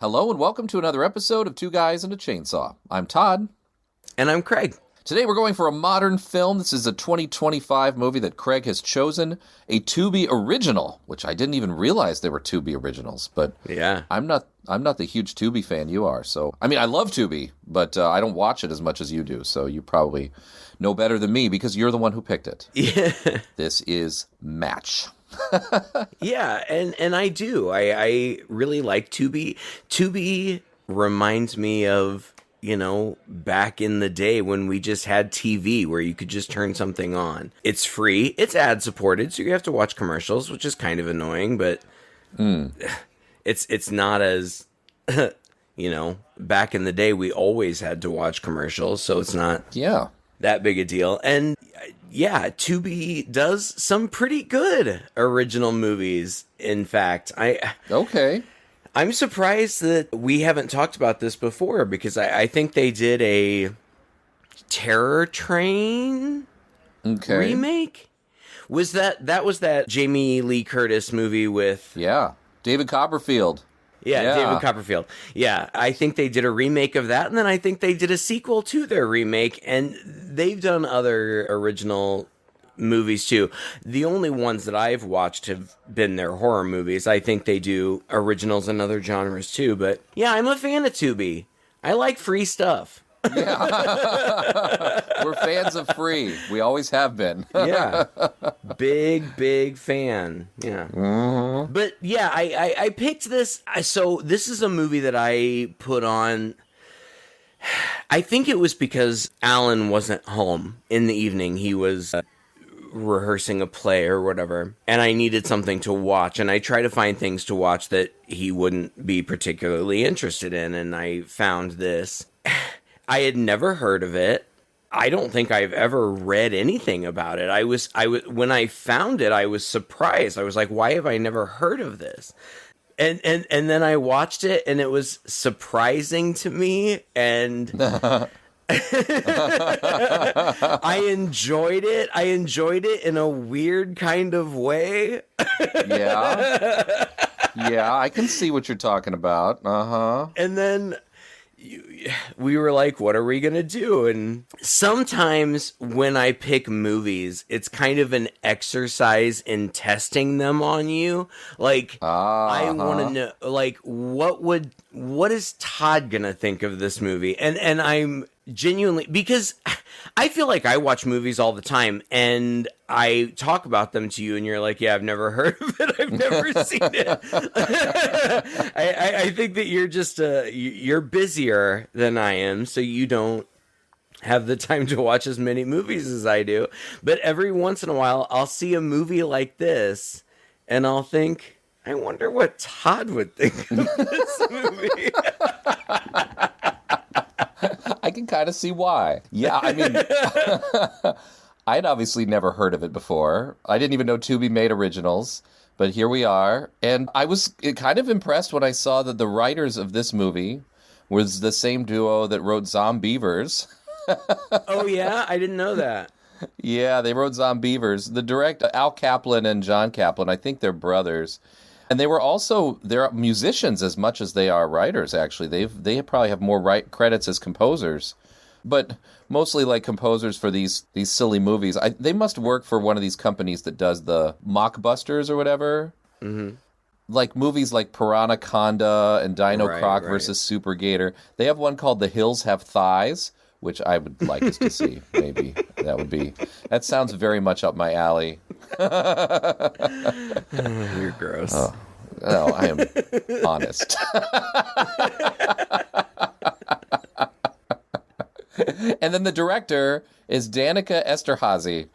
Hello and welcome to another episode of Two Guys and a Chainsaw. I'm Todd. And I'm Craig. Today we're going for a modern film. This is a 2025 movie that Craig has chosen, a Tubi original, which I didn't even realize they were Tubi originals, but yeah, I'm not the huge Tubi fan you are. So, I mean, I love Tubi, but I don't watch it as much as you do, so you probably know better than me because you're the one who picked it. Yeah. This is Match. Yeah, and I do. I really like Tubi. Tubi reminds me of, back in the day when we just had TV where you could just turn something on. It's free. It's ad-supported, so you have to watch commercials, which is kind of annoying, but it's not as, back in the day we always had to watch commercials, so it's not that big a deal. And yeah, Tubi does some pretty good original movies. In fact, I'm surprised that we haven't talked about this before because I think they did a Terror Train remake. Was that Jamie Lee Curtis movie with David Copperfield? Yeah, David Copperfield. Yeah, I think they did a remake of that, and then I think they did a sequel to their remake, and they've done other original movies too. The only ones that I've watched have been their horror movies. I think they do originals in other genres too, but yeah, I'm a fan of Tubi. I like free stuff. Yeah. We're fans of free. We always have been. Yeah. Big fan. Yeah. Mm-hmm. But yeah, I picked this. So this is a movie that I put on. I think it was because Alan wasn't home in the evening. He was rehearsing a play or whatever, and I needed something to watch, and I try to find things to watch that he wouldn't be particularly interested in, and I found this. I had never heard of it. I don't think I've ever read anything about it. When I found it, I was surprised. I was like, why have I never heard of this? And then I watched it, and it was surprising to me, and I enjoyed it. I enjoyed it in a weird kind of way. Yeah. Yeah, I can see what you're talking about. Uh-huh. And then we were like, what are we going to do? And sometimes when I pick movies, it's kind of an exercise in testing them on you. Like, I want to know, like, what is Todd going to think of this movie? And I'm genuinely, because I feel like I watch movies all the time and I talk about them to you and you're like, yeah, I've never heard of it. I've never seen it. I think that you're just, you're busier than I am. So you don't have the time to watch as many movies as I do. But every once in a while, I'll see a movie like this and I'll think, I wonder what Todd would think of this movie. I can kind of see why. Yeah, I mean, I'd obviously never heard of it before. I didn't even know Tubi made originals, but here we are. And I was kind of impressed when I saw that the writers of this movie was the same duo that wrote Zombievers. Oh, yeah? I didn't know that. Yeah, they wrote Zombievers. The director, Al Kaplan and John Kaplan, I think they're brothers. And they're musicians as much as they are writers, actually. They probably have more credits as composers, but mostly like composers for these silly movies. They must work for one of these companies that does the mockbusters or whatever. Mm-hmm. Like movies like Piranhaconda and Dino Croc versus Super Gator. They have one called The Hills Have Thighs, which I would like us to see. Maybe that sounds very much up my alley. You're gross. No, I am honest. And then the director is Danica Esterhazy.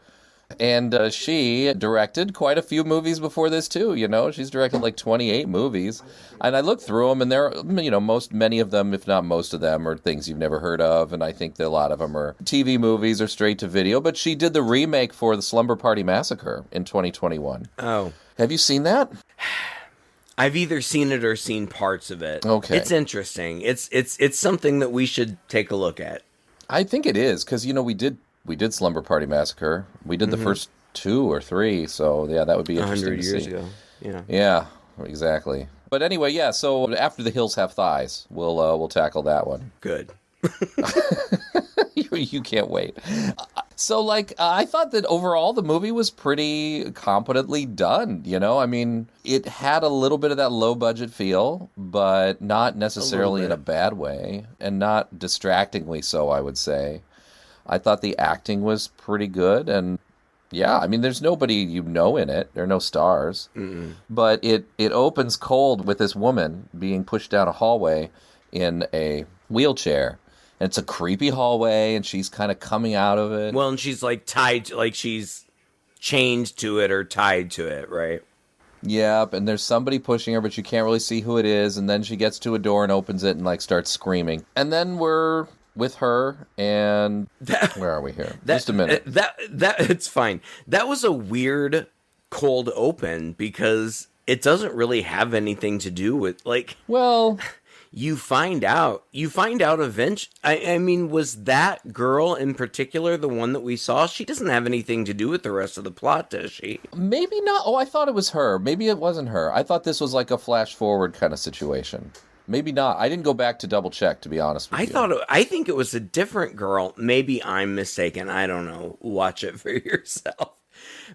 And she directed quite a few movies before this, too, She's directed like 28 movies. And I looked through them, and they're, many of them, if not most of them, are things you've never heard of. And I think that a lot of them are TV movies or straight to video. But she did the remake for the Slumber Party Massacre in 2021. Oh. Have you seen that? I've either seen it or seen parts of it. Okay. It's interesting. It's something that we should take a look at. I think it is, because, we did Slumber Party Massacre. We did the first 2 or 3, so yeah, that would be interesting 100 to years see. ago. Yeah. Yeah, exactly. But anyway, yeah, so after The Hills Have Thighs, we'll tackle that one. Good. You can't wait. So, like, I thought that overall the movie was pretty competently done, you know? I mean, it had a little bit of that low-budget feel, but not necessarily in a bad way, and not distractingly so, I would say. I thought the acting was pretty good, and yeah, I mean, there's nobody you know in it. There are no stars. Mm-mm. But it opens cold with this woman being pushed down a hallway in a wheelchair. And it's a creepy hallway, and she's kind of coming out of it. Well, and she's like tied, like she's chained to it or tied to it, right? Yep, and there's somebody pushing her, but you can't really see who it is. And then she gets to a door and opens it and like starts screaming. And then we're with her, and where are we here? Just a minute. That it's fine. That was a weird cold open because it doesn't really have anything to do with like. Well. You find out eventually. I mean, was that girl in particular the one that we saw? She doesn't have anything to do with the rest of the plot, does she? Maybe not. Oh, I thought it was her. Maybe it wasn't her. I thought this was like a flash forward kind of situation. Maybe not. I didn't go back to double check, to be honest with you. I think it was a different girl. Maybe I'm mistaken. I don't know. Watch it for yourself.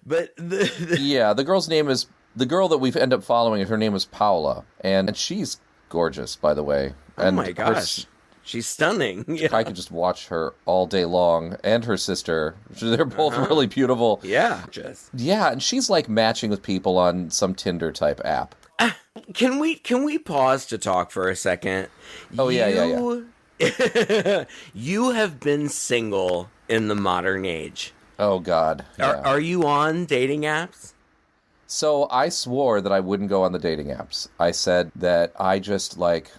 But yeah, the girl's name is the girl that we've ended up following. Her name is Paula, and she's gorgeous, by the way. Oh my gosh. She's stunning. Yeah. I could just watch her all day long. And her sister. They're both really beautiful. Yeah. Yeah, and she's like matching with people on some Tinder type app. Can we pause to talk for a second? Oh, yeah. You have been single in the modern age. Oh, God. Yeah. Are you on dating apps? So I swore that I wouldn't go on the dating apps. I said that I just like,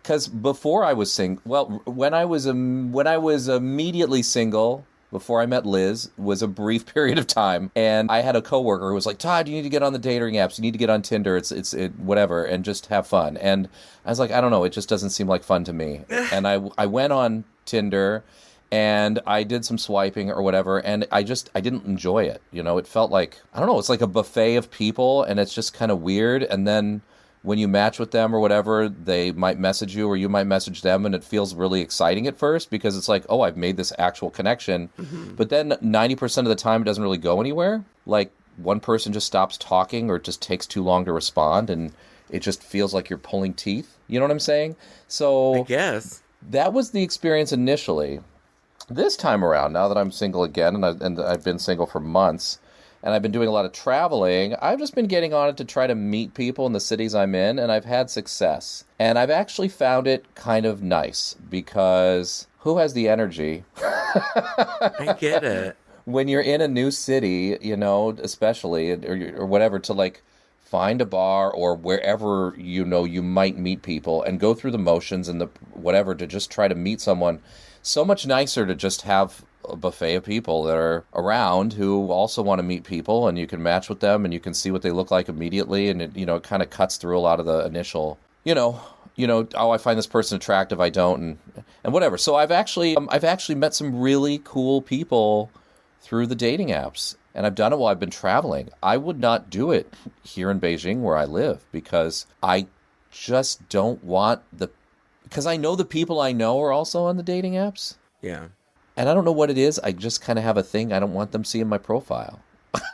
because before I was single, well, when I was immediately single, before I met Liz, was a brief period of time, and I had a coworker who was like, Todd, you need to get on the dating apps. You need to get on Tinder. It's whatever, and just have fun. And I was like, I don't know, it just doesn't seem like fun to me. And I went on Tinder. And I did some swiping or whatever, and I didn't enjoy it. You know, it felt like, I don't know, it's like a buffet of people, and it's just kind of weird. And then when you match with them or whatever, they might message you or you might message them, and it feels really exciting at first because it's like, oh, I've made this actual connection. Mm-hmm. But then 90% of the time it doesn't really go anywhere. Like, one person just stops talking or it just takes too long to respond, and it just feels like you're pulling teeth. You know what I'm saying? So I guess that was the experience initially. This time around, now that I'm single again, and I've been single for months, and I've been doing a lot of traveling, I've just been getting on it to try to meet people in the cities I'm in, and I've had success. And I've actually found it kind of nice, because who has the energy? I get it. When you're in a new city, you know, especially, or whatever, to like find a bar or wherever, you know, you might meet people and go through the motions and the whatever to just try to meet someone. So much nicer to just have a buffet of people that are around who also want to meet people, and you can match with them and you can see what they look like immediately, and it, you know, it kind of cuts through a lot of the initial, you know, oh, I find this person attractive, I don't, and whatever. So I've actually met some really cool people through the dating apps, and I've done it while I've been traveling. I would not do it here in Beijing where I live because I just don't want because I know the people I know are also on the dating apps. Yeah. And I don't know what it is. I just kind of have a thing. I don't want them seeing my profile.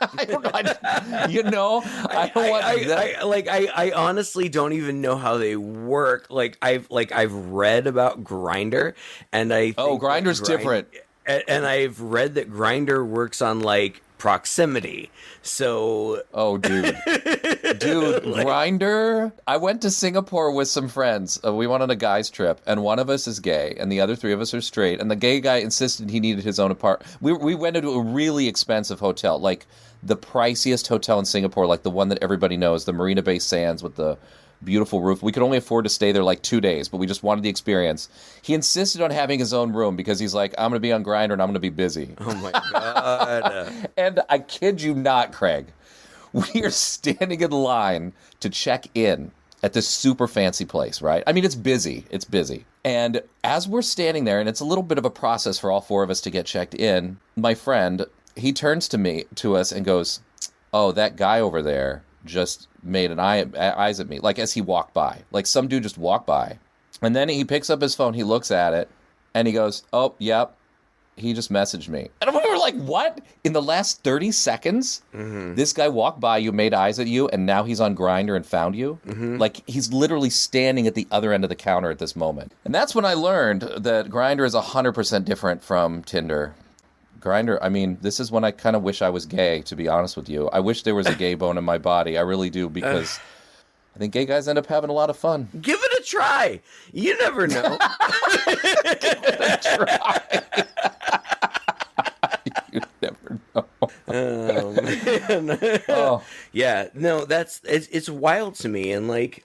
I don't know. I don't want that. I honestly don't even know how they work. I've read about Grindr, and I think Grindr's different. And I've read that Grindr works on like proximity. So dude Grindr. I went to Singapore with some friends. We went on a guys trip, and one of us is gay and the other three of us are straight, and the gay guy insisted he needed his own apartment. We went into a really expensive hotel, like the priciest hotel in Singapore, like the one that everybody knows, the Marina Bay Sands with the beautiful roof. We could only afford to stay there like 2 days, but we just wanted the experience. He insisted on having his own room because he's like, I'm going to be on Grindr and I'm going to be busy. Oh my God. And I kid you not, Craig, we are standing in line to check in at this super fancy place, right? I mean, it's busy. It's busy. And as we're standing there, and it's a little bit of a process for all four of us to get checked in, my friend, he turns to us and goes, oh, that guy over there, just made eyes at me, like as he walked by. Like some dude just walked by. And then he picks up his phone, he looks at it, and he goes, oh, yep, he just messaged me. And we were like, what? In the last 30 seconds, this guy walked by you, made eyes at you, and now he's on Grindr and found you? Like, he's literally standing at the other end of the counter at this moment. And that's when I learned that Grindr is 100% different from Tinder. Grindr, I mean, this is when I kind of wish I was gay, to be honest with you. I wish there was a gay bone in my body. I really do, because I think gay guys end up having a lot of fun. Give it a try. You never know. Give it a try. You never know. Oh, man. Oh. Yeah, no, it's wild to me. And, like,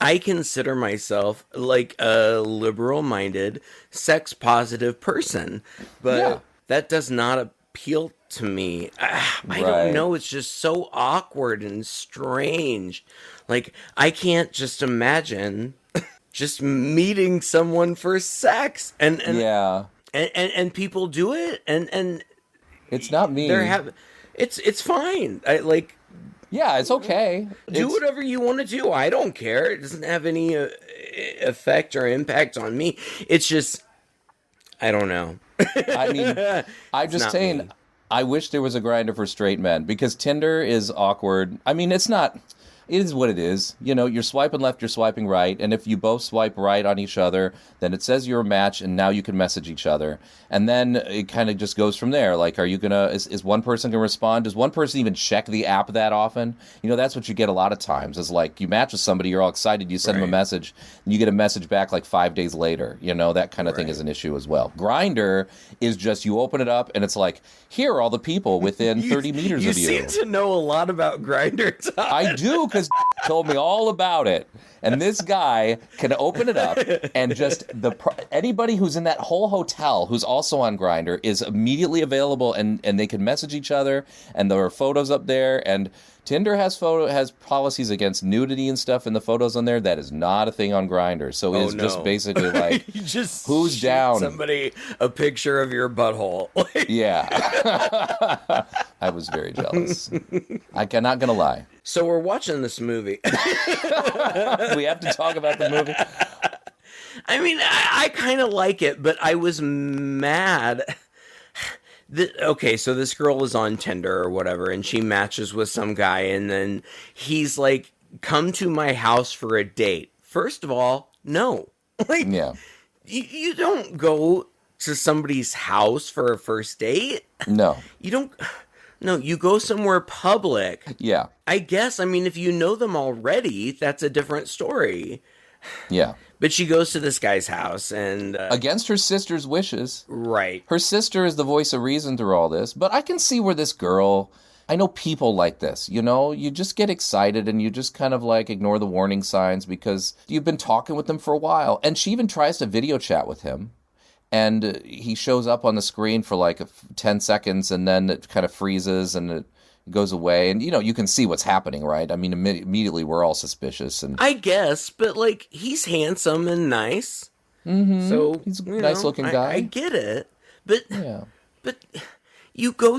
I consider myself, like, a liberal-minded, sex-positive person. But that does not appeal to me. I don't know. It's just so awkward and strange. Like, I can't just imagine just meeting someone for sex. And people do it. And it's not me. It's fine. It's okay. Do whatever you want to do. I don't care. It doesn't have any effect or impact on me. It's just, I don't know. I mean, I'm just saying, me. I wish there was a Grindr for straight men, because Tinder is awkward. I mean, it's not. It is what it is. You know, you're swiping left, you're swiping right, and if you both swipe right on each other, then it says you're a match, and now you can message each other. And then it kind of just goes from there. Like, are you gonna, is one person gonna respond? Does one person even check the app that often? You know, that's what you get a lot of times, is like, you match with somebody, you're all excited, you send them a message, and you get a message back like 5 days later. You know, that kind of thing is an issue as well. Grindr is just, you open it up, and it's like, here are all the people within 30 meters of you. You seem to know a lot about Grindr, Todd. I do, because told me all about it. And this guy can open it up, and just anybody who's in that whole hotel who's also on Grindr is immediately available, and they can message each other, and there are photos up there. And Tinder has policies against nudity and stuff in the photos on there. That is not a thing on Grindr. So it's just basically like, just who's down? Somebody a picture of your butthole. Yeah. I was very jealous. I'm not gonna lie. So we're watching this movie. We have to talk about the movie. I mean, I kind of like it, but I was mad. Okay, so this girl is on Tinder or whatever, and she matches with some guy, and then he's like, come to my house for a date. First of all, no. Like, you don't go to somebody's house for a first date. No. You don't. No, you go somewhere public. Yeah. I guess, I mean, if you know them already, that's a different story. Yeah. But she goes to this guy's house and... against her sister's wishes. Right. Her sister is the voice of reason through all this. But I can see where this girl... I know people like this, you know? You just get excited and you just kind of like ignore the warning signs because you've been talking with them for a while. And she even tries to video chat with him. And he shows up on the screen for like 10 seconds and then it kind of freezes and it goes away. And, you know, you can see what's happening, right? I mean, immediately we're all suspicious. And I guess, but like, he's handsome and nice. Mm-hmm. So he's a nice looking guy. I get it. But, but you go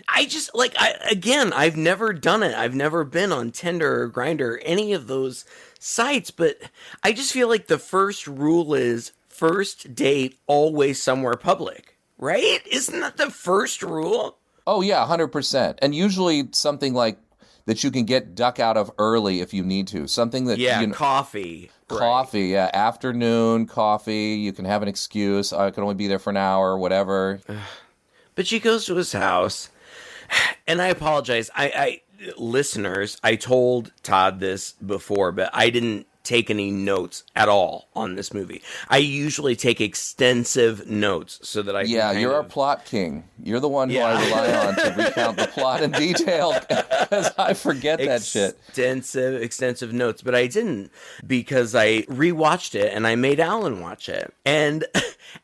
I just, like, again, I've never done it. I've never been on Tinder or Grindr or any of those sites. But I just feel like the first rule is, first date always somewhere public, right? Isn't that the first rule? Oh, yeah, 100%. And usually something like that you can get duck out of early if you need to. Something that... Yeah, coffee. Coffee, yeah. Afternoon, coffee. You can have an excuse. I can only be there for an hour, whatever. But she goes to his house. And I apologize. Listeners, I told Todd this before, but I didn't take any notes at all on this movie. I usually take extensive notes so that I can you're our plot king. You're the one who I rely on to recount the plot in detail because I forget that shit. Extensive notes, but I didn't because I rewatched it and I made Alan watch it. And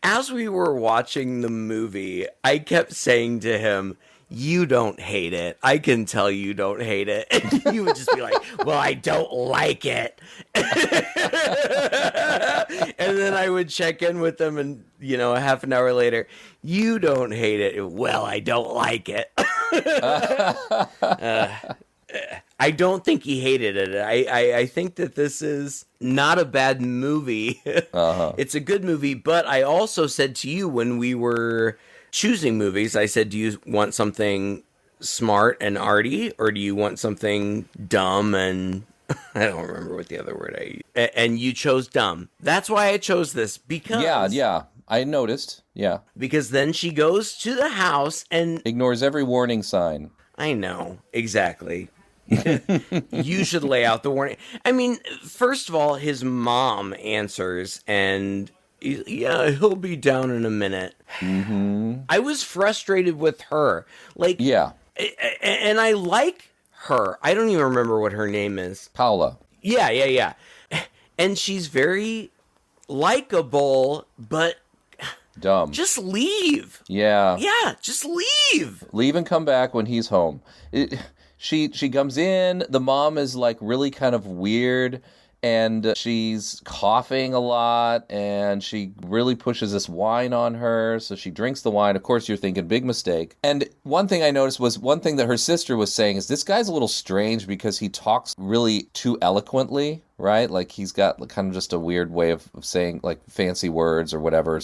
as we were watching the movie, I kept saying to him, you don't hate it. I can tell you don't hate it. And you would just be like, well, I don't like it. And then I would check in with them and, you know, a half an hour later, you don't hate it. Well, I don't like it. I don't think he hated it. I think that this is not a bad movie. Uh-huh. It's a good movie, but I also said to you when we were choosing movies, I said, do you want something smart and arty, or do you want something dumb and... I don't remember what the other word I used. And you chose dumb. That's why I chose this, because... Yeah, I noticed, yeah. Because then she goes to the house and... Ignores every warning sign. I know, exactly. You should lay out the warning. I mean, first of all, his mom answers, and yeah, he'll be down in a minute. Mm-hmm. I was frustrated with her. Like, yeah. And I like her. I don't even remember what her name is. Paula. Yeah. And she's very likable, but... dumb. Just leave. Yeah. Yeah, just leave. Leave and come back when he's home. She comes in, the mom is like really kind of weird, and she's coughing a lot, and she really pushes this wine on her, so she drinks the wine. Of course, you're thinking, big mistake. And one thing I noticed was, one thing that her sister was saying is, this guy's a little strange because he talks really too eloquently, right? Like, he's got kind of just a weird way of saying, like, fancy words or whatever.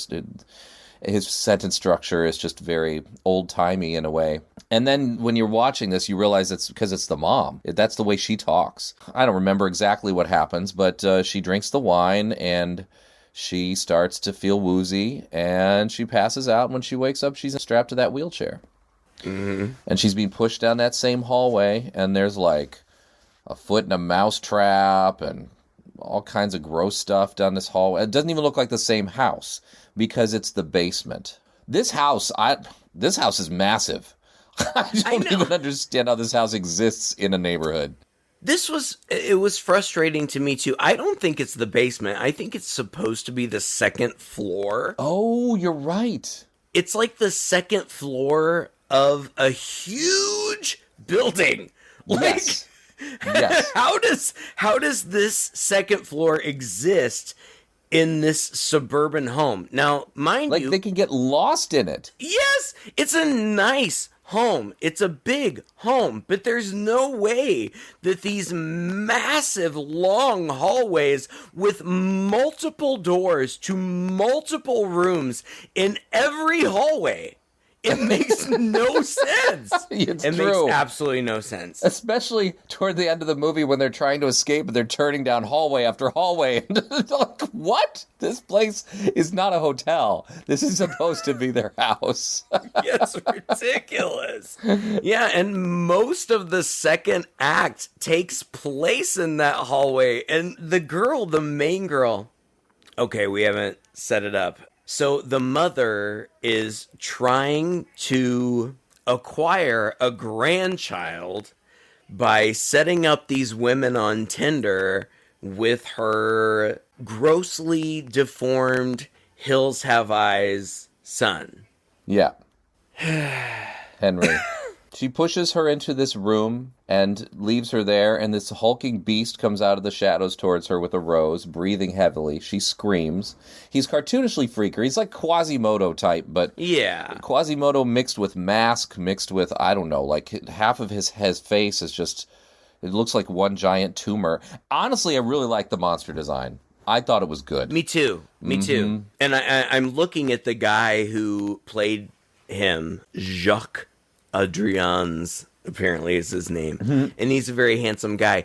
His sentence structure is just very old-timey in a way. And then when you're watching this, you realize it's because it's the mom. That's the way she talks. I don't remember exactly what happens, but she drinks the wine and she starts to feel woozy and she passes out. When she wakes up, she's strapped to that wheelchair. Mm-hmm. And she's being pushed down that same hallway, and there's like a foot in a mouse trap and all kinds of gross stuff down this hallway. It doesn't even look like the same house because it's the basement. This house is massive. I don't even understand how this house exists in a neighborhood. It was frustrating to me too. I don't think it's the basement. I think it's supposed to be the second floor. Oh, you're right. It's like the second floor of a huge building. Yes. Yes. How does this second floor exist in this suburban home? Now, mind you, they can get lost in it. Yes, it's a nice home. It's a big home, but there's no way that these massive long hallways with multiple doors to multiple rooms in every hallway. It makes no sense. It makes absolutely no sense. Especially toward the end of the movie when they're trying to escape and they're turning down hallway after hallway. Like, what? This place is not a hotel. This is supposed to be their house. It's ridiculous. Yeah, and most of the second act takes place in that hallway. And the main girl, okay, we haven't set it up. So the mother is trying to acquire a grandchild by setting up these women on Tinder with her grossly deformed Hills Have Eyes son. Yeah. Henry. She pushes her into this room and leaves her there, and this hulking beast comes out of the shadows towards her with a rose, breathing heavily. She screams. He's cartoonishly freaker. He's like Quasimodo type, but yeah, Quasimodo mixed with Mask, mixed with, I don't know, like half of his face is just, it looks like one giant tumor. Honestly, I really like the monster design. I thought it was good. Me too. And I'm looking at the guy who played him, Jacques Adrians, apparently is his name. Mm-hmm. And he's a very handsome guy.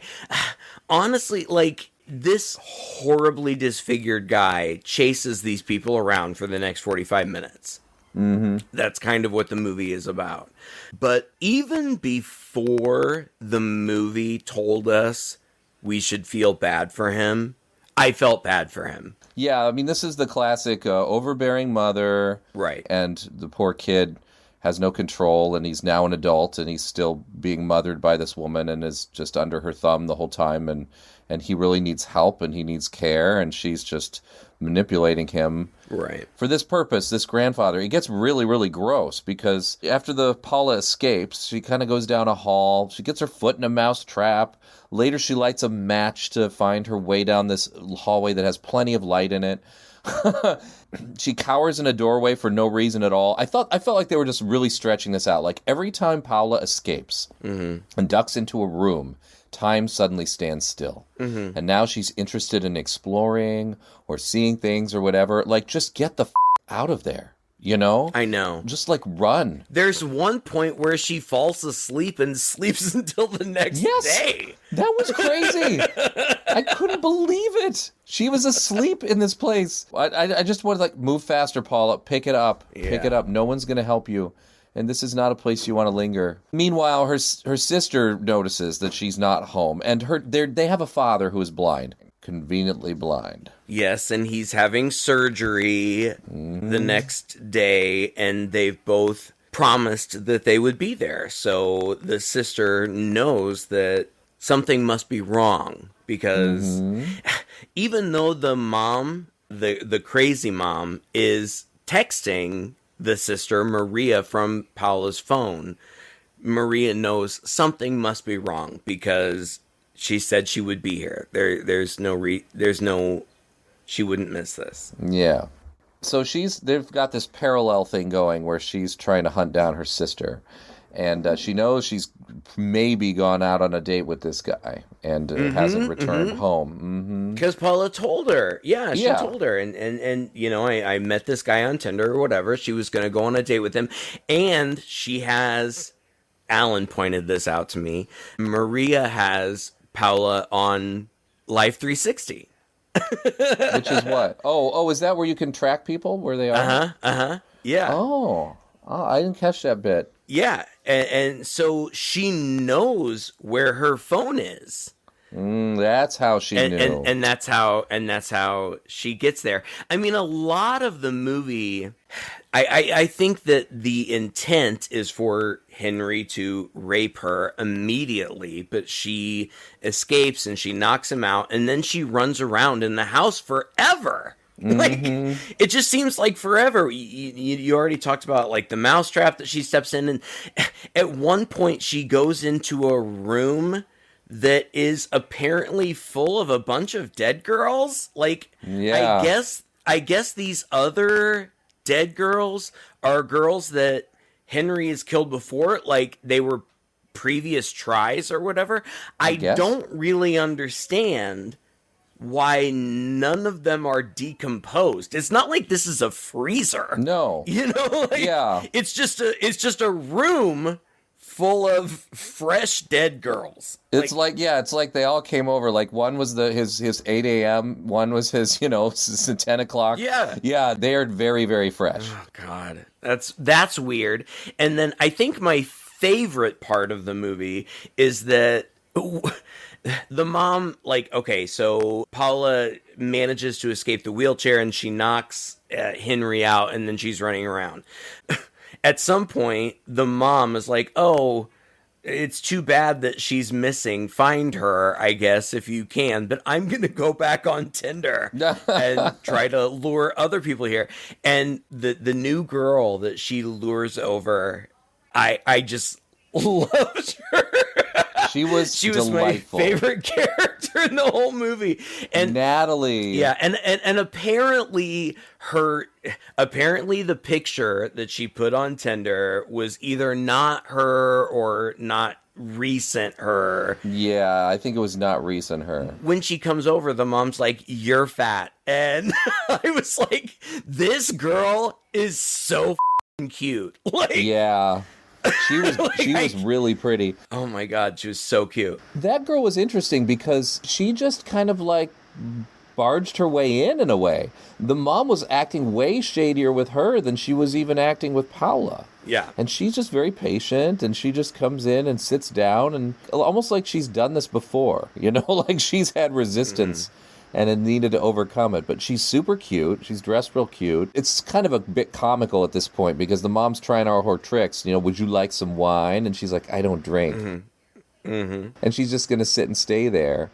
Honestly, like, this horribly disfigured guy chases these people around for the next 45 minutes. Mm-hmm. That's kind of what the movie is about. But even before the movie told us we should feel bad for him, I felt bad for him. Yeah, I mean, this is the classic overbearing mother. Right. And the poor kid has no control, and he's now an adult, and he's still being mothered by this woman and is just under her thumb the whole time, and he really needs help, and he needs care, and she's just manipulating him. Right. For this purpose, this grandfather, it gets really, really gross, because after the Paula escapes, she kind of goes down a hall, she gets her foot in a mouse trap, later she lights a match to find her way down this hallway that has plenty of light in it. She cowers in a doorway for no reason at all. I felt like they were just really stretching this out. Like, every time Paula escapes mm-hmm. and ducks into a room time suddenly stands still. Mm-hmm. And now she's interested in exploring or seeing things or whatever. Like, just get the out of there, you know? I know. Just, like, run. There's one point where she falls asleep and sleeps until the next day. That was crazy. I couldn't believe it. She was asleep in this place. I just wanted to, like, move faster, Paula. Pick it up. Yeah. Pick it up. No one's going to help you. And this is not a place you want to linger. Meanwhile, her sister notices that she's not home. And they have a father who is blind. Conveniently blind. Yes, and he's having surgery the next day. And they've both promised that they would be there. So the sister knows that something must be wrong. Because even though the mom, the crazy mom, is texting the sister, Maria, from Paula's phone, Maria knows something must be wrong because she said she would be here. There's no, she wouldn't miss this. Yeah. So they've got this parallel thing going where she's trying to hunt down her sister. And she knows she's maybe gone out on a date with this guy and hasn't returned home. Because Paula told her. Yeah, she told her. And you know, I met this guy on Tinder or whatever. She was going to go on a date with him. And she has, Alan pointed this out to me, Maria has Paula on Life 360. Which is what? Oh, is that where you can track people where they are? Yeah. Oh, I didn't catch that bit. Yeah, and so she knows where her phone is. That's how she knew, and that's how she gets there. I mean, a lot of the movie, I think that the intent is for Henry to rape her immediately, but she escapes and she knocks him out, and then she runs around in the house forever. Like, it just seems like forever. You already talked about, like, the mousetrap that she steps in, and at one point she goes into a room that is apparently full of a bunch of dead girls. Like, yeah. I guess these other dead girls are girls that Henry has killed before, like they were previous tries or whatever. I don't really understand why none of them are decomposed. It's not like this is a freezer. No. You know, like, yeah. It's just a room full of fresh dead girls. It's like they all came over. Like, one was his 8 a.m., one was his 10 o'clock. Yeah. Yeah, they are very, very fresh. Oh God. That's weird. And then I think my favorite part of the movie is that the mom, like, okay, so Paula manages to escape the wheelchair and she knocks Henry out and then she's running around. At some point, the mom is like, oh, it's too bad that she's missing. Find her, I guess, if you can. But I'm going to go back on Tinder and try to lure other people here. And the new girl that she lures over, I just loved her. She was delightful. My favorite character in the whole movie. And Natalie. Yeah, and apparently the picture that she put on Tinder was either not her or not recent her. Yeah, I think it was not recent her. When she comes over, the mom's like, "You're fat." And I was like, this girl is so cute. Like, yeah. She was really pretty. Oh my God, she was so cute. That girl was interesting because she just kind of like barged her way in a way. The mom was acting way shadier with her than she was even acting with Paula. Yeah. And she's just very patient, and she just comes in and sits down, and almost like she's done this before, like she's had resistance. And it needed to overcome it. But she's super cute. She's dressed real cute. It's kind of a bit comical at this point because the mom's trying all her tricks. Would you like some wine? And she's like, I don't drink. And she's just going to sit and stay there.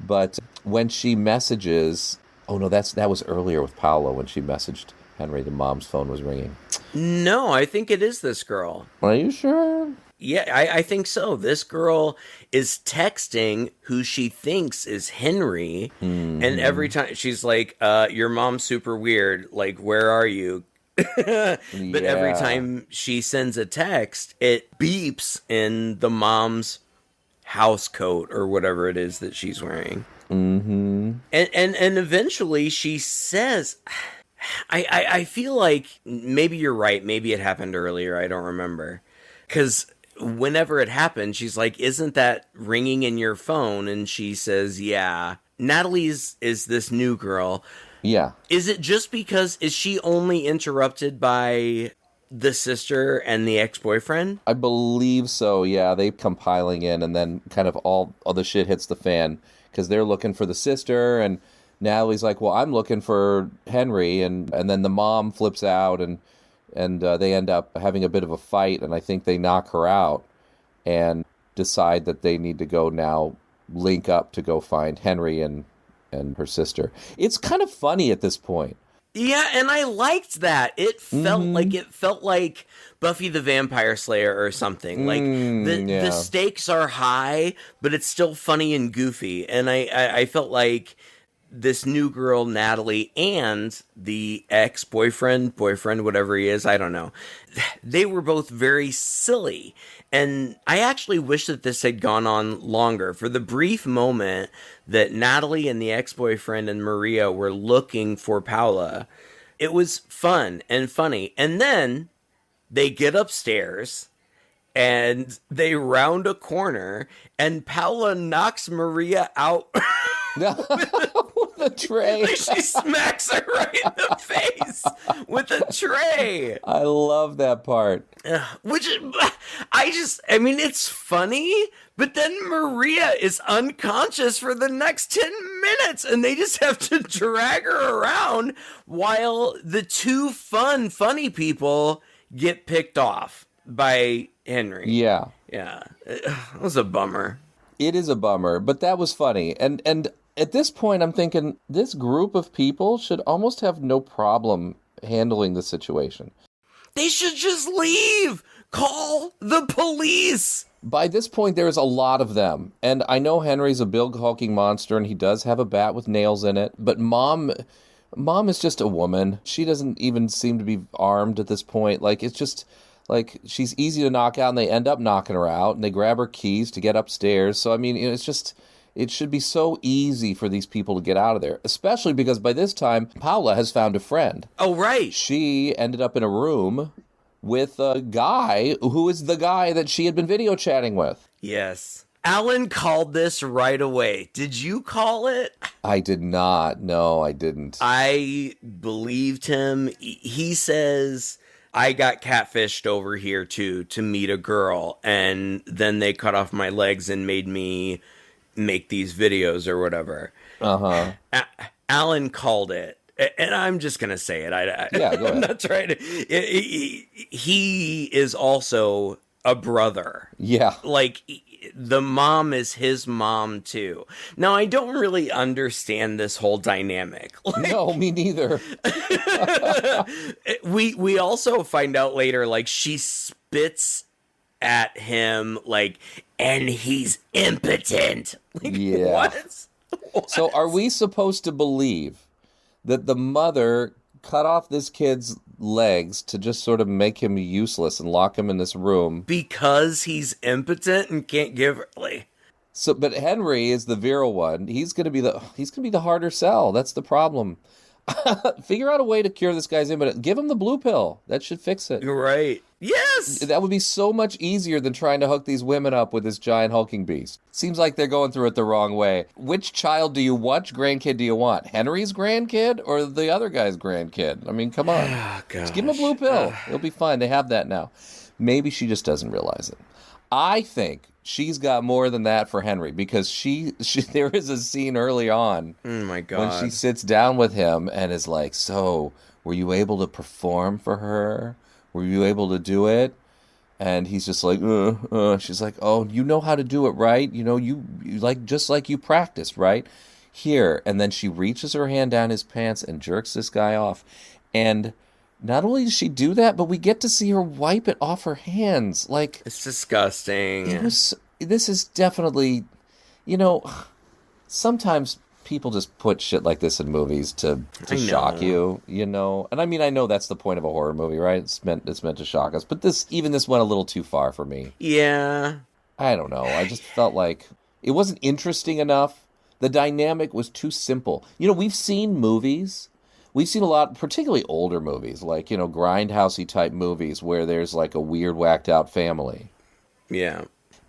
But when she messages... Oh, no, that was earlier with Paula when she messaged Henry. The mom's phone was ringing. No, I think it is this girl. Are you sure? Yeah, I think so. This girl is texting who she thinks is Henry, and every time she's like, your mom's super weird, like, where are you? But every time she sends a text, it beeps in the mom's house coat or whatever it is that she's wearing. Mm-hmm. And eventually she says, I feel like maybe you're right. Maybe it happened earlier. I don't remember. Because whenever it happened, she's like, isn't that ringing in your phone? And she says, yeah. Natalie's is this new girl. Yeah. Is it just because, is she only interrupted by the sister and the ex-boyfriend? I believe so, yeah. They come piling in, and then kind of all the shit hits the fan, because they're looking for the sister, and Natalie's like, well, I'm looking for Henry, and then the mom flips out, and they end up having a bit of a fight, and I think they knock her out, and decide that they need to go now link up to go find Henry and her sister. It's kind of funny at this point. Yeah, and I liked that. It felt like Buffy the Vampire Slayer or something. Like the stakes are high, but it's still funny and goofy. And I felt like this new girl, Natalie, and the ex-boyfriend, whatever he is, I don't know. They were both very silly. And I actually wish that this had gone on longer. For the brief moment that Natalie and the ex-boyfriend and Maria were looking for Paula, it was fun and funny. And then they get upstairs and they round a corner and Paula knocks Maria out with a tray. Like she smacks her right in the face with a tray. I love that part. I mean, it's funny, but then Maria is unconscious for the next 10 minutes, and they just have to drag her around while the two funny people get picked off by Henry. Yeah. Yeah. It was a bummer. It is a bummer, but that was funny. And at this point, I'm thinking this group of people should almost have no problem handling the situation. They should just leave. Call the police. By this point, there's a lot of them. And I know Henry's a big hulking monster, and he does have a bat with nails in it. But Mom is just a woman. She doesn't even seem to be armed at this point. Like, it's just... like, she's easy to knock out, and they end up knocking her out, and they grab her keys to get upstairs. So, I mean, it's just... it should be so easy for these people to get out of there, especially because by this time, Paula has found a friend. Oh, right. She ended up in a room with a guy who is the guy that she had been video chatting with. Yes. Alan called this right away. Did you call it? I did not. No, I didn't. I believed him. He says... I got catfished over here, too, to meet a girl, and then they cut off my legs and made me make these videos or whatever. Uh-huh. Alan called it, and I'm just going to say it. Yeah, go ahead. I'm not trying to... He is also a brother. Yeah. Like... the mom is his mom, too. Now, I don't really understand this whole dynamic. Like, no, me neither. we also find out later, like, she spits at him, like, and he's impotent. Like, yeah. What? So are we supposed to believe that the mother cut off this kid's legs to just sort of make him useless and lock him in this room because he's impotent and can't give like... So, but Henry is the virile one. He's gonna be the harder sell. That's the problem. Figure out a way to cure this guy's impotence. Give him the blue pill. That should fix it. You're right. Yes! That would be so much easier than trying to hook these women up with this giant hulking beast. Seems like they're going through it the wrong way. Which child do you want? Which grandkid do you want? Henry's grandkid or the other guy's grandkid? I mean, come on. Oh, just give him a blue pill. It'll be fine. They have that now. Maybe she just doesn't realize it. I think she's got more than that for Henry because she there is a scene early on oh my God. when she sits down with him and is like, so were you able to perform for her? Were you able to do it? And he's just like, She's like, oh, you know how to do it, right? You know, you like just like you practiced, right? Here. And then she reaches her hand down his pants and jerks this guy off. And not only does she do that, but we get to see her wipe it off her hands. Like, it's disgusting. This is definitely, sometimes people just put shit like this in movies to shock you, And I mean, I know that's the point of a horror movie, right? It's meant to shock us. But this went a little too far for me. Yeah. I don't know. I just felt like it wasn't interesting enough. The dynamic was too simple. We've seen movies. We've seen a lot, particularly older movies, like, grindhousey type movies where there's like a weird, whacked out family. Yeah.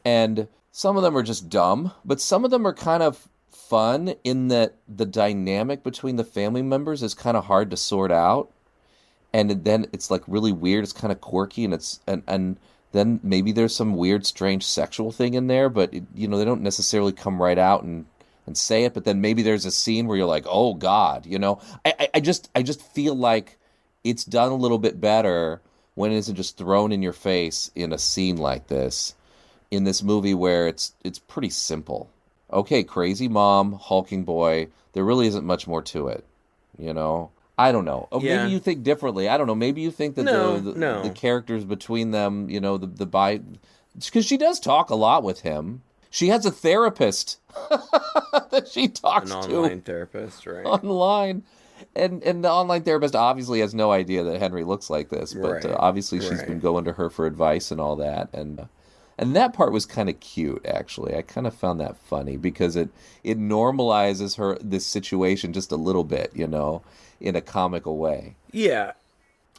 And some of them are just dumb, but some of them are kind of fun in that the dynamic between the family members is kind of hard to sort out. And then it's like really weird. It's kind of quirky, and and then maybe there's some weird, strange sexual thing in there, but they don't necessarily come right out and say it. But then maybe there's a scene where you're like, oh God, I just feel like it's done a little bit better when it isn't just thrown in your face in a scene like this, in this movie where it's pretty simple. Okay, crazy mom, hulking boy. There really isn't much more to it, I don't know. Oh, Yeah. maybe you think differently. I don't know. Maybe you think that No. the characters between them, because she does talk a lot with him. She has a therapist that she talks An to online therapist, right? online, and the online therapist obviously has no idea that Henry looks like this, but Right. obviously she's Right. been going to her for advice and all that, and that part was kind of cute, actually. I kind of found that funny because it normalizes this situation just a little bit, in a comical way. Yeah.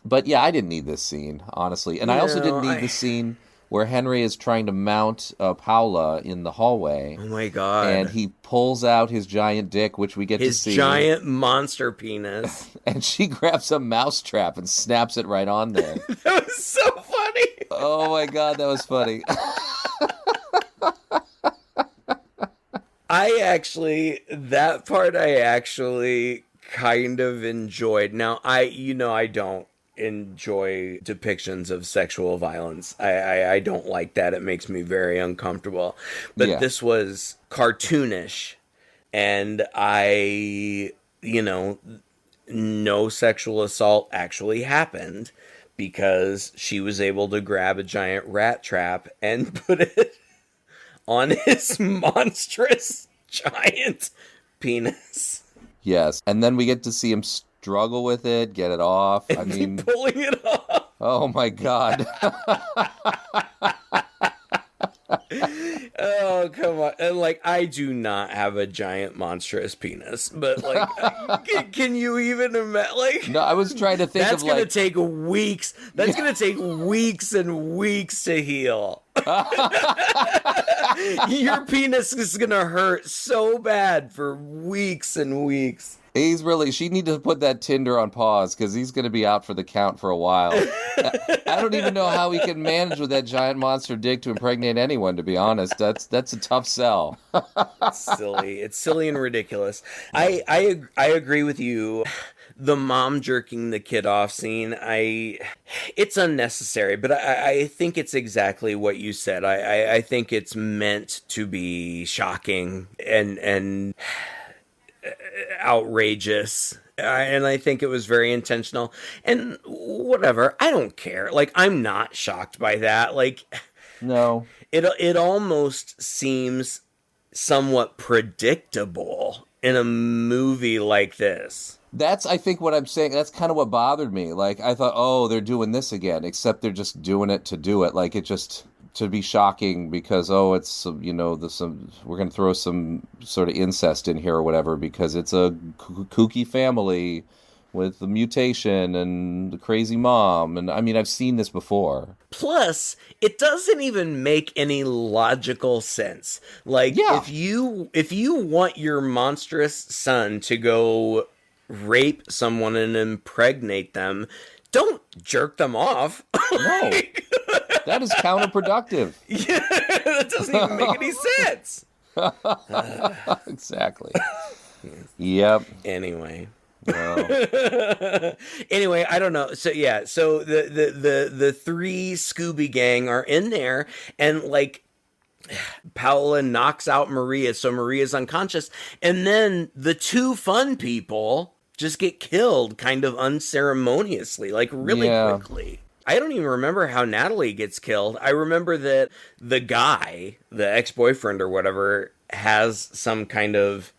But yeah, I didn't need this scene, honestly. And I also didn't need I- the scene where Henry is trying to mount Paula in the hallway. Oh my God. And he pulls out his giant dick, which we get to His see. giant monster penis. And she grabs a mousetrap and snaps it right on there. That was so funny. Oh my God, that was funny. That part I actually kind of enjoyed. Now, I don't enjoy depictions of sexual violence. I don't like that. It makes me very uncomfortable. But Yeah. this was cartoonish, and no sexual assault actually happened because she was able to grab a giant rat trap and put it on his monstrous giant penis. Yes. And then we get to see him struggle with it, get it off. I mean, Pulling it off. oh my God. Oh, come on. And I do not have a giant monstrous penis, but can you even imagine? No, I was trying to think That's of gonna take weeks. That's gonna take weeks and weeks to heal. Your penis is gonna hurt so bad for weeks and weeks. she need to put that Tinder on pause because he's going to be out for the count for a while. I don't even know how he can manage with that giant monster dick to impregnate anyone, to be honest. That's a tough sell. It's silly. It's silly and ridiculous. I agree with you. The mom jerking the kid off scene, it's unnecessary, but I think it's exactly what you said. I think it's meant to be shocking and outrageous. And I think it was very intentional. And whatever, I don't care. I'm not shocked by that. No. It almost seems somewhat predictable in a movie like this. That's, I think, what I'm saying. That's kind of what bothered me. I thought, oh, they're doing this again, except they're just doing it to do it. It just to be shocking because, oh, it's, we're going to throw some sort of incest in here or whatever because it's a kooky family with the mutation and the crazy mom. And I mean, I've seen this before. Plus, it doesn't even make any logical sense. Yeah. if you want your monstrous son to go rape someone and impregnate them, don't jerk them off. No. That is counterproductive. Yeah, that doesn't even make any sense. Exactly. Yep. Anyway. Well. Anyway, I don't know. So yeah, so the three Scooby gang are in there, and Paola knocks out Maria, so Maria's unconscious, and then the two fun people just get killed kind of unceremoniously, really quickly. I don't even remember how Natalie gets killed. I remember that the guy, the ex-boyfriend or whatever, has some kind of,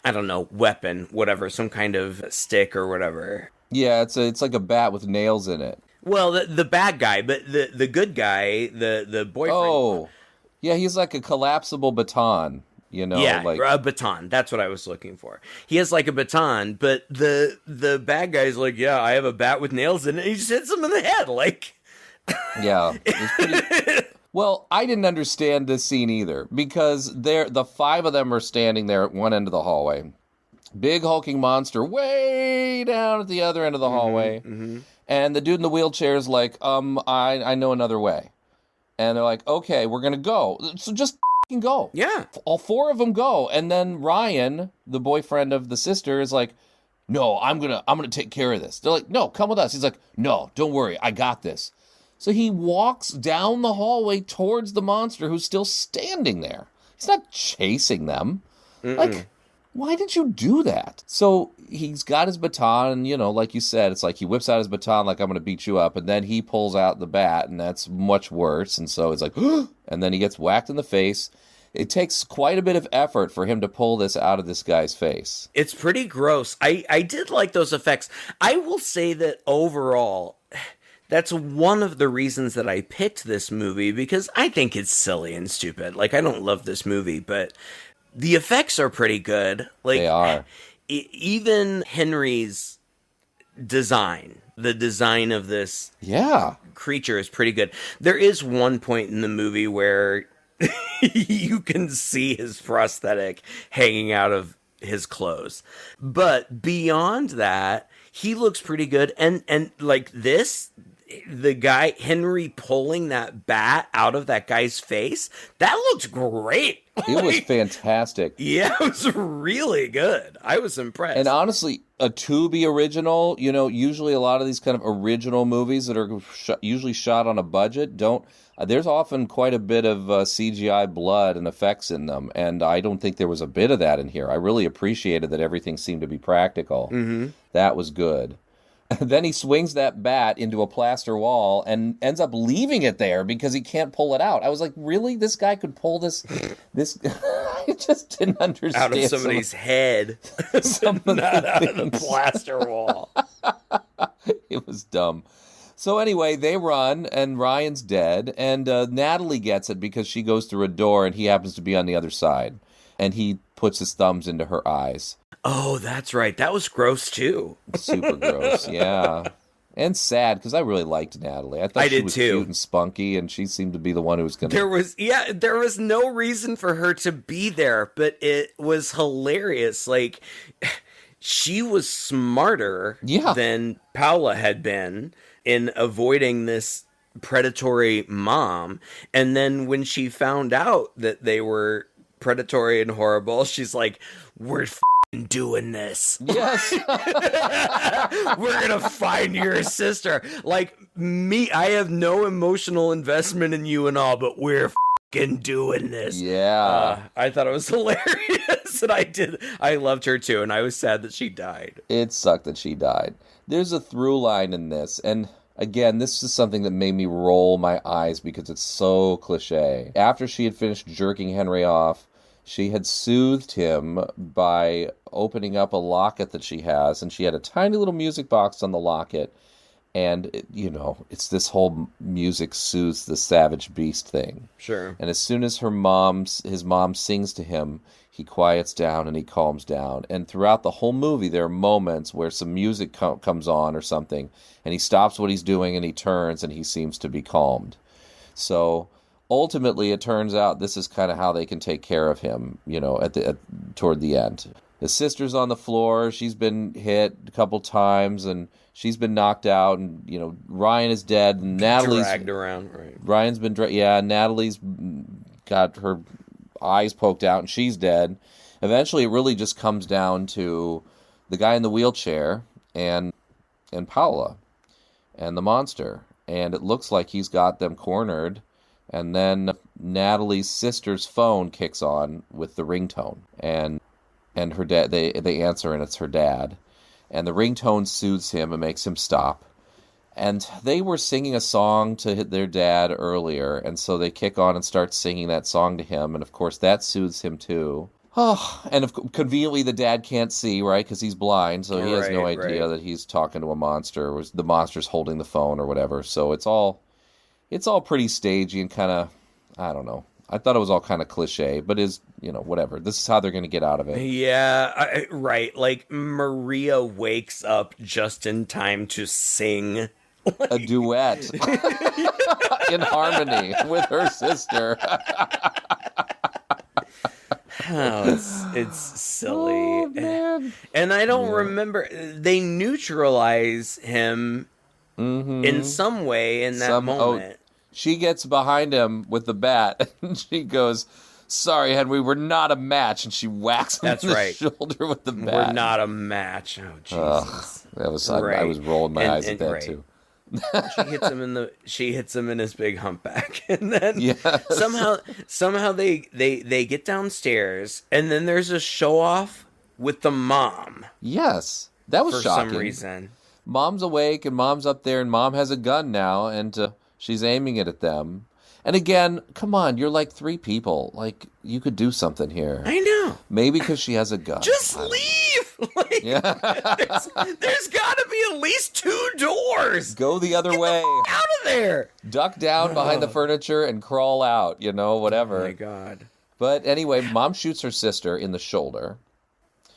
I don't know, weapon, whatever, some kind of stick or whatever. Yeah, it's like a bat with nails in it. Well, the bad guy, but the good guy, the boyfriend. Oh, Yeah, he's like a collapsible baton, Yeah, like a baton. That's what I was looking for. He has like a baton, but the bad guy's like, yeah, I have a bat with nails in it. He just hits him in the head, like. yeah, it's pretty. Well, I didn't understand this scene either because the five of them are standing there at one end of the hallway. Big hulking monster way down at the other end of the hallway. And the dude in the wheelchair is like, I know another way. And they're like, okay, we're going to go. So just f***ing go. Yeah. All four of them go. And then Ryan, the boyfriend of the sister, is like, no, I'm going to take care of this. They're like, no, come with us. He's like, no, don't worry. I got this. So he walks down the hallway towards the monster who's still standing there. He's not chasing them. Like, why did you do that? So he's got his baton, and, like you said, it's like he whips out his baton like, I'm going to beat you up, and then he pulls out the bat, and that's much worse. And so it's like, and then he gets whacked in the face. It takes quite a bit of effort for him to pull this out of this guy's face. It's pretty gross. I did like those effects. I will say that overall, that's one of the reasons that I picked this movie, because I think it's silly and stupid. Like, I don't love this movie, but the effects are pretty good. Like, They are. Even Henry's design, the design of this creature is pretty good. There is one point in the movie where you can see his prosthetic hanging out of his clothes. But beyond that, he looks pretty good. And like this, the guy, Henry, pulling that bat out of that guy's face, that looked great. It was fantastic. Yeah, it was really good. I was impressed. And honestly, a Tubi original, usually a lot of these kind of original movies that are usually shot on a budget there's often quite a bit of CGI blood and effects in them, and I don't think there was a bit of that in here. I really appreciated that everything seemed to be practical. That was good. Then he swings that bat into a plaster wall and ends up leaving it there because he can't pull it out. I was like, really? This guy could pull this? I just didn't understand. Out of somebody's head. Not out of the plaster wall. It was dumb. So anyway, they run, and Ryan's dead, and Natalie gets it because she goes through a door, and he happens to be on the other side. And he puts his thumbs into her eyes. Oh, that's right. That was gross, too. Super gross, yeah. And sad, because I really liked Natalie. I thought she was cute and spunky, and she seemed to be the one who was going to... There was no reason for her to be there, but it was hilarious. Like, she was smarter than Paula had been in avoiding this predatory mom. And then when she found out that they were predatory and horrible, she's like, we're doing this. Yes. We're gonna find your sister. Like me, I have no emotional investment in you and all, but we're doing this. Yeah. I thought it was hilarious, and I loved her too, and I was sad that she died. It sucked that she died. There's a through line in this, and again, this is something that made me roll my eyes because it's so cliche. After she had finished jerking Henry off, she had soothed him by opening up a locket that she has, and she had a tiny little music box on the locket, and, it's this whole music soothes the savage beast thing. Sure. And as soon as his mom sings to him, he quiets down and he calms down. And throughout the whole movie, there are moments where some music comes on or something, and he stops what he's doing and he turns and he seems to be calmed. So... ultimately, it turns out this is kind of how they can take care of him, toward the end. The sister's on the floor. She's been hit a couple times, and she's been knocked out, and, Ryan is dead. And Natalie's... dragged around, right. Ryan's been... Natalie's got her eyes poked out, and she's dead. Eventually, it really just comes down to the guy in the wheelchair and Paula and the monster. And it looks like he's got them cornered. And then Natalie's sister's phone kicks on with the ringtone, and her dad. They answer, and it's her dad. And the ringtone soothes him and makes him stop. And they were singing a song to their dad earlier, and so they kick on and start singing that song to him, and of course that soothes him too. Oh, and conveniently the dad can't see, right, because he's blind, so he has no idea that he's talking to a monster, or the monster's holding the phone or whatever. So it's all pretty stagey and kind of, I don't know. I thought it was all kind of cliche, but whatever. This is how they're going to get out of it. Yeah, right. Like, Maria wakes up just in time to sing A duet in harmony with her sister. Oh, it's silly. Oh, man. And I don't remember. They neutralize him in some way in that moment. She gets behind him with the bat, and she goes, "Sorry, Henry, we're not a match." And she whacks him in the shoulder with the bat. We're not a match. Oh, Jesus. That was I was rolling my eyes at that, too. She hits him in his big humpback, and then somehow they get downstairs, and then there's a show off with the mom. Yes, that was shocking. For some reason. Mom's awake, and Mom's up there, and Mom has a gun now, and she's aiming it at them. And again, come on, you're like 3 people. Like, you could do something here. I know. Maybe because she has a gun. Just leave! Like, there's got to be at least 2 doors. Go the other way. Out of there. Duck down behind the furniture and crawl out, whatever. Oh, my God. But anyway, Mom shoots her sister in the shoulder.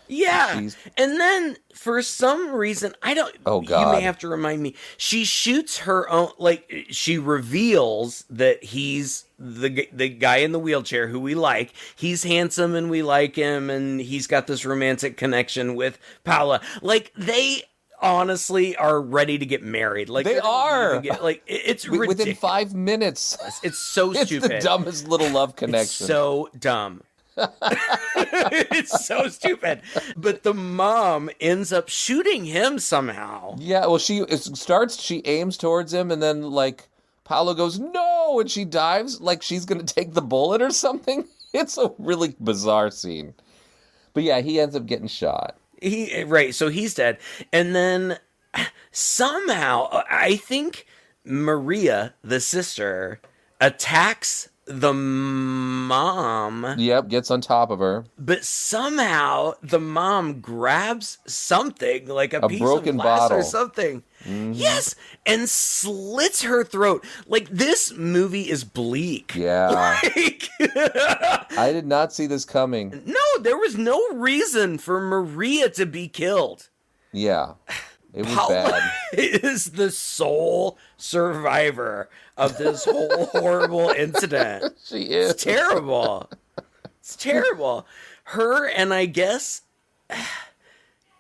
Yeah, and then for some reason, I don't... Oh, God. You may have to remind me. She shoots her own... Like, she reveals that he's the guy in the wheelchair who we like. He's handsome and we like him, and he's got this romantic connection with Paula. Like, they honestly are ready to get married. Like, they are. It's ridiculous. Within 5 minutes. It's so stupid. It's the dumbest little love connection. It's so dumb. It's so stupid. But the mom ends up shooting him somehow. Yeah, well, she aims towards him, and then, like, Paolo goes, "No!" and she dives like she's going to take the bullet or something. It's a really bizarre scene. But yeah, he ends up getting shot. So he's dead. And then somehow, I think Maria, the sister, attacks the mom. Yep, gets on top of her. But somehow the mom grabs something, like a piece broken of glass bottle or something. Mm-hmm. Yes, and slits her throat. Like, this movie is bleak. Yeah. Like, I did not see this coming. No, there was no reason for Maria to be killed. Yeah. It was Paula bad. is the sole survivor of this whole horrible incident. She is. It's terrible. It's terrible. Her and I guess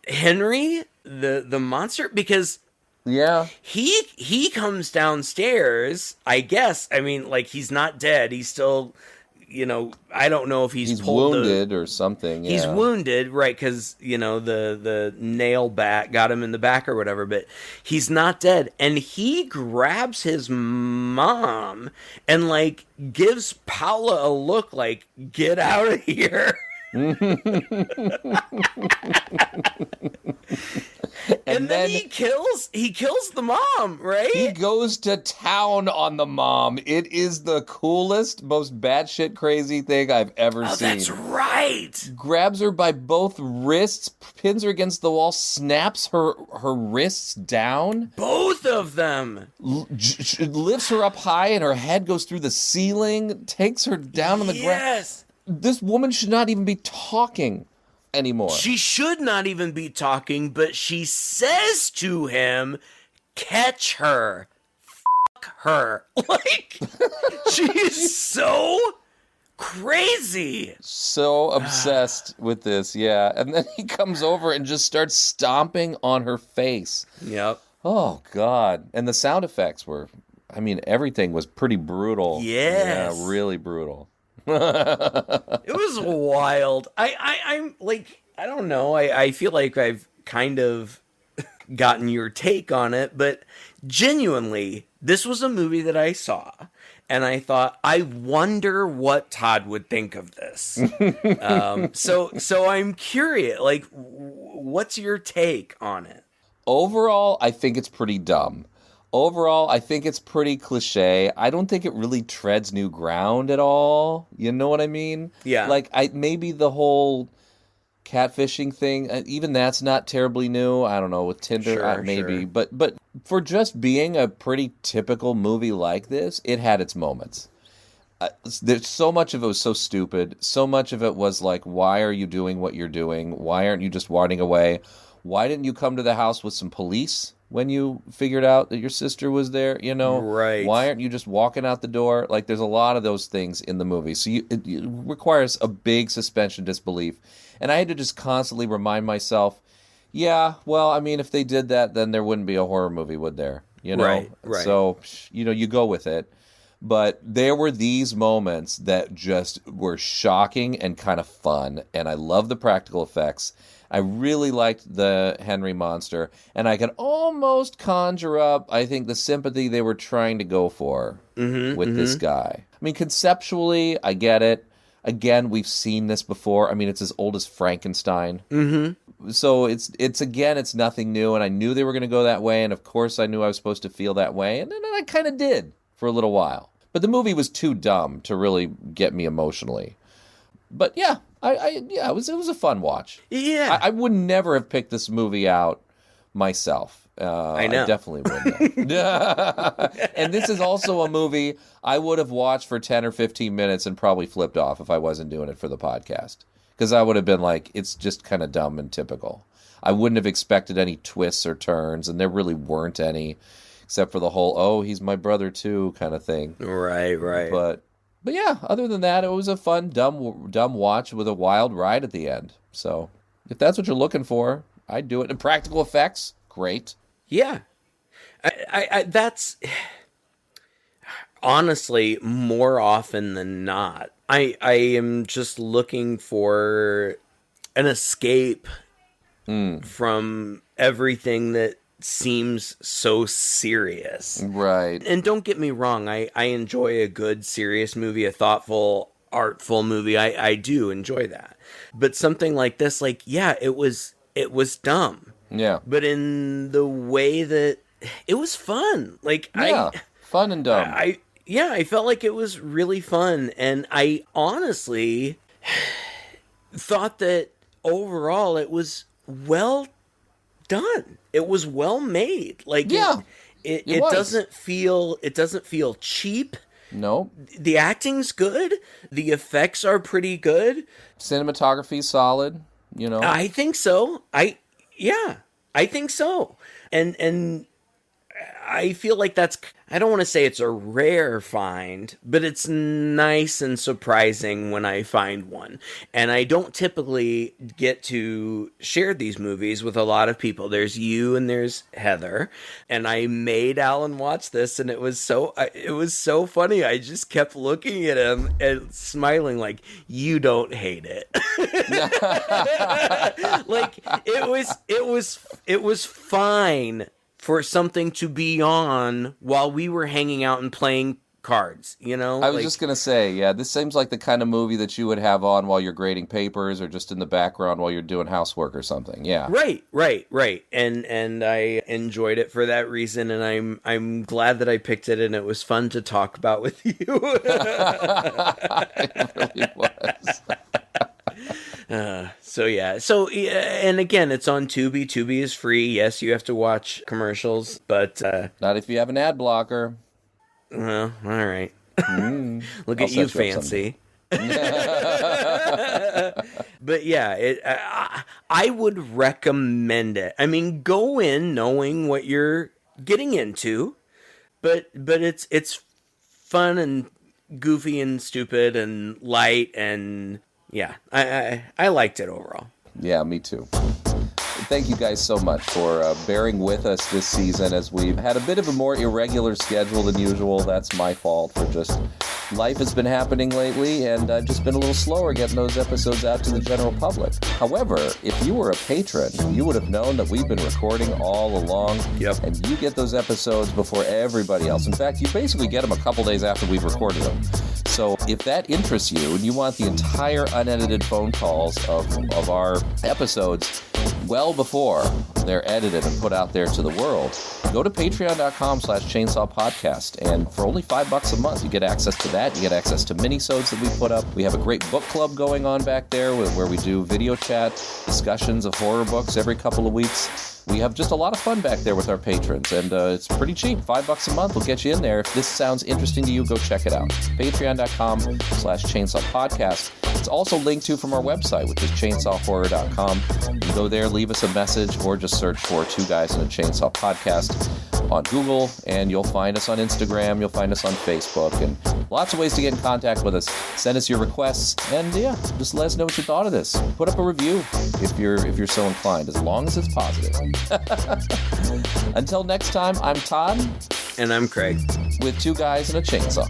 Henry, the monster, because he comes downstairs, I guess. I mean, like, he's not dead. He's still, I don't know if he's wounded or something. Yeah. He's wounded, right, because, the nail bat got him in the back or whatever, but he's not dead. And he grabs his mom and, like, gives Paula a look like, "Get out of here." And then he kills the mom, right? He goes to town on the mom. It is the coolest, most batshit crazy thing I've ever seen. That's right. Grabs her by both wrists, pins her against the wall, snaps her wrists down. Both of them. Lifts her up high, and her head goes through the ceiling, takes her down on the ground. Yes. This woman should not even be talking anymore. She should not even be talking, but she says to him, "Catch her. Fuck her." Like, she's so crazy. So obsessed with this, yeah. And then he comes over and just starts stomping on her face. Yep. Oh, God. And the sound effects were, everything was pretty brutal. Yes. Yeah, really brutal. It was wild. I'm like, I don't know. I feel like I've kind of gotten your take on it, but genuinely, this was a movie that I saw, and I thought, I wonder what Todd would think of this. So I'm curious. Like, what's your take on it? Overall, I think it's pretty dumb. Overall, I think it's pretty cliche. I don't think it really treads new ground at all. You know what I mean? Yeah. Like, maybe the whole catfishing thing, even that's not terribly new. I don't know, with Tinder, maybe. Sure. But for just being a pretty typical movie like this, it had its moments. There's so much of it was so stupid. So much of it was like, why are you doing what you're doing? Why aren't you just running away? Why didn't you come to the house with some police when you figured out that your sister was there? You know, Right. why aren't you just walking out the door? Like, there's a lot of those things in the movie. So it requires a big suspension of disbelief. And I had to just constantly remind myself, yeah, well, I mean, if they did that, then there wouldn't be a horror movie, would there? You know? Right. So, you go with it. But there were these moments that just were shocking and kind of fun. And I love the practical effects. I really liked the Henry monster. And I could almost conjure up, I think, the sympathy they were trying to go for with this guy. I mean, conceptually, I get it. Again, we've seen this before. I mean, it's as old as Frankenstein. So it's nothing new. And I knew they were going to go that way. And of course, I knew I was supposed to feel that way. And then I kind of did for a little while. But the movie was too dumb to really get me emotionally. But yeah, it was a fun watch. Yeah. I would never have picked this movie out myself. I know. I definitely wouldn't have. And this is also a movie I would have watched for 10 or 15 minutes and probably flipped off if I wasn't doing it for the podcast. Because I would have been like, it's just kind of dumb and typical. I wouldn't have expected any twists or turns, and there really weren't any. Except for the whole, oh, he's my brother too kind of thing. Right. But yeah, other than that, it was a fun, dumb watch with a wild ride at the end. So if that's what you're looking for, I'd do it. And practical effects, great. Yeah. I that's honestly more often than not. I am just looking for an escape from everything that seems so serious. Right. And don't get me wrong, I enjoy a good serious movie, a thoughtful, artful movie. I do enjoy that. But something like this, like, yeah, it was dumb. Yeah. But in the way that it was fun. Like, yeah, fun and dumb. I felt like it was really fun. And I honestly thought that overall it was well done. It was well made. Like, yeah, it doesn't feel cheap. No. The acting's good. The effects are pretty good. Cinematography's solid, you know. I think so. I think so. And I feel like that's, I don't want to say it's a rare find, but it's nice and surprising when I find one. And I don't typically get to share these movies with a lot of people. There's you and there's Heather. And I made Alan watch this, and it was so funny. I just kept looking at him and smiling like, you don't hate it. Like, it was fine for something to be on while we were hanging out and playing cards, you know? I was just going to say, yeah, this seems like the kind of movie that you would have on while you're grading papers or just in the background while you're doing housework or something. Yeah. Right. And I enjoyed it for that reason, and I'm glad that I picked it, and it was fun to talk about with you. It really was. And again, it's on Tubi. Tubi is free. Yes, you have to watch commercials, but not if you have an ad blocker. Well, all right. Look I'll at you, set you up fancy. But yeah, I would recommend it. I mean, go in knowing what you're getting into, but it's fun and goofy and stupid and light, and yeah, I liked it overall. Yeah, me too. Thank you guys so much for bearing with us this season as we've had a bit of a more irregular schedule than usual. That's my fault for just life has been happening lately, and I've just been a little slower getting those episodes out to the general public. However, if you were a patron, you would have known that we've been recording all along. Yep. And you get those episodes before everybody else. In fact, you basically get them a couple days after we've recorded them. So if that interests you and you want the entire unedited phone calls of our episodes well before they're edited and put out there to the world, go to patreon.com/chainsawpodcast, and for only $5 a month you get access to that. You get access to minisodes that we put up. We have a great book club going on back there where we do video chat discussions of horror books every couple of weeks. we have just a lot of fun back there with our patrons, and it's pretty cheap. $5 a month will get you in there. If this sounds interesting to you, go check it out. Patreon.com/Chainsaw Podcast. It's also linked to from our website, which is chainsawhorror.com. You can go there, leave us a message, or just search for Two Guys and a Chainsaw Podcast on Google, and you'll find us on Instagram, you'll find us on Facebook, and lots of ways to get in contact with us. Send us your requests, and yeah, just let us know what you thought of this. Put up a review if you're so inclined, as long as it's positive. Until next time, I'm Todd. And I'm Craig. With Two Guys and a Chainsaw.